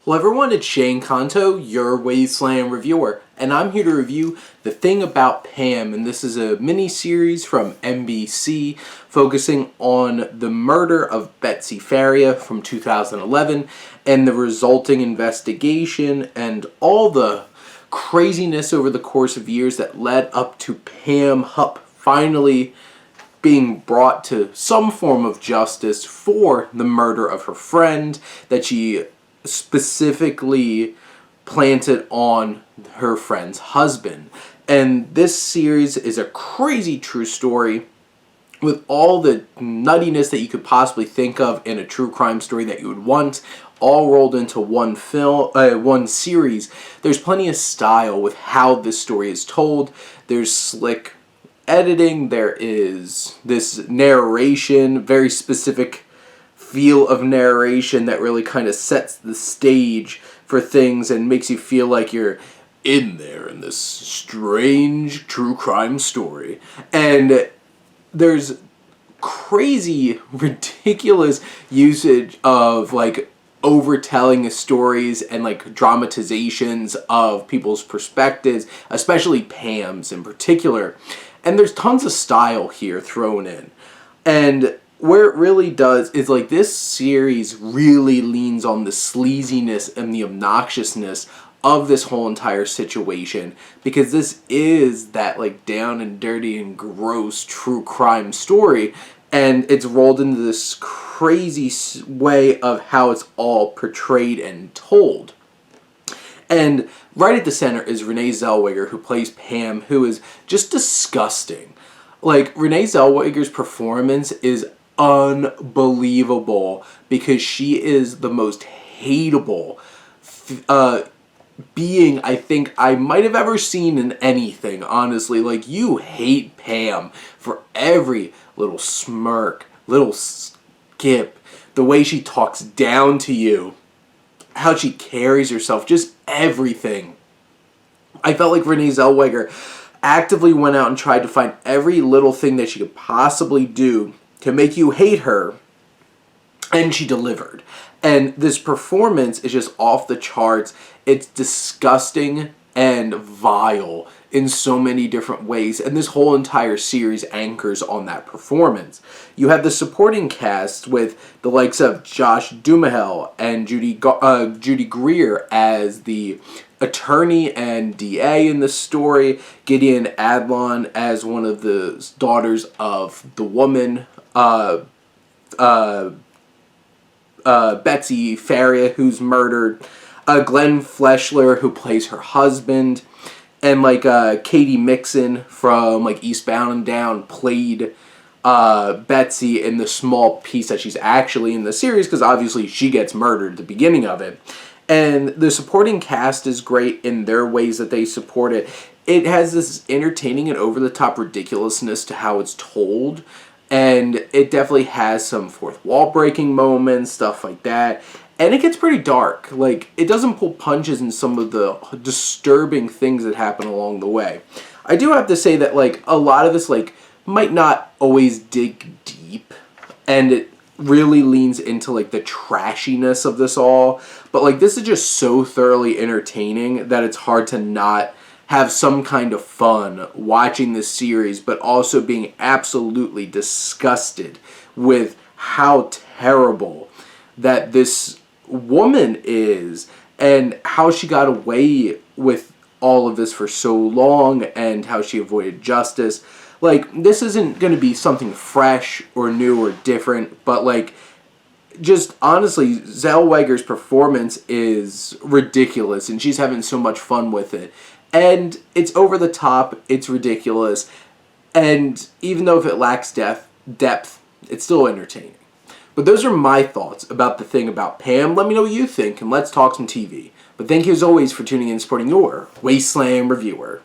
Hello everyone, it's Shane Kanto, your Wasteland reviewer, and I'm here to review The Thing About Pam, and this is a mini-series from NBC focusing on the murder of Betsy Faria from 2011 and the resulting investigation and all the craziness over the course of years that led up to Pam Hupp finally being brought to some form of justice for the murder of her friend that she specifically planted on her friend's husband. And this series is a crazy true story with all the nuttiness that you could possibly think of in a true crime story that you would want, all rolled into one series. There's plenty of style with how this story is told. There's slick editing, there is this narration, very specific feel of narration that really kind of sets the stage for things and makes you feel like you're in there in this strange true crime story. And there's crazy, ridiculous usage of like overtelling stories and like dramatizations of people's perspectives, especially Pam's in particular. And there's tons of style here thrown in. And where it really does is like this series really leans on the sleaziness and the obnoxiousness of this whole entire situation, because this is that like down and dirty and gross true crime story, and it's rolled into this crazy way of how it's all portrayed and told. And right at the center is Renee Zellweger, who plays Pam, who is just disgusting. Like, Renee Zellweger's performance is unbelievable because she is the most hateable being I think I might have ever seen in anything, honestly. Like, you hate Pam for every little smirk, little skip, the way she talks down to you, how she carries herself, just everything. I felt like Renee Zellweger actively went out and tried to find every little thing that she could possibly do to make you hate her, and she delivered. And this performance is just off the charts. It's disgusting and vile in so many different ways, and this whole entire series anchors on that performance. You have the supporting cast with the likes of Dumahel and Judy Greer as the attorney and DA in the story, Gideon Adlon as one of the daughters of the woman, Betsy Faria, who's murdered, Glenn Fleshler, who plays her husband, and like Katie Mixon from like Eastbound and Down played Betsy in the small piece that she's actually in the series, because obviously she gets murdered at the beginning of it. And the supporting cast is great in their ways that they support it. It has this entertaining and over-the-top ridiculousness to how it's told, and it definitely has some fourth wall breaking moments, stuff like that. And it gets pretty dark. Like, it doesn't pull punches in some of the disturbing things that happen along the way. I do have to say that, like, a lot of this, like, might not always dig deep, and it really leans into, like, the trashiness of this all. But, like, this is just so thoroughly entertaining that it's hard to not have some kind of fun watching this series, but also being absolutely disgusted with how terrible that this woman is and how she got away with all of this for so long and how she avoided justice. Like, this isn't going to be something fresh or new or different, but like, just honestly, Zellweger's performance is ridiculous and she's having so much fun with it. And it's over the top, it's ridiculous, and even though if it lacks depth, it's still entertaining. But those are my thoughts about The Thing About Pam. Let me know what you think, and let's talk some TV. But thank you as always for tuning in and supporting your Wasteland reviewer.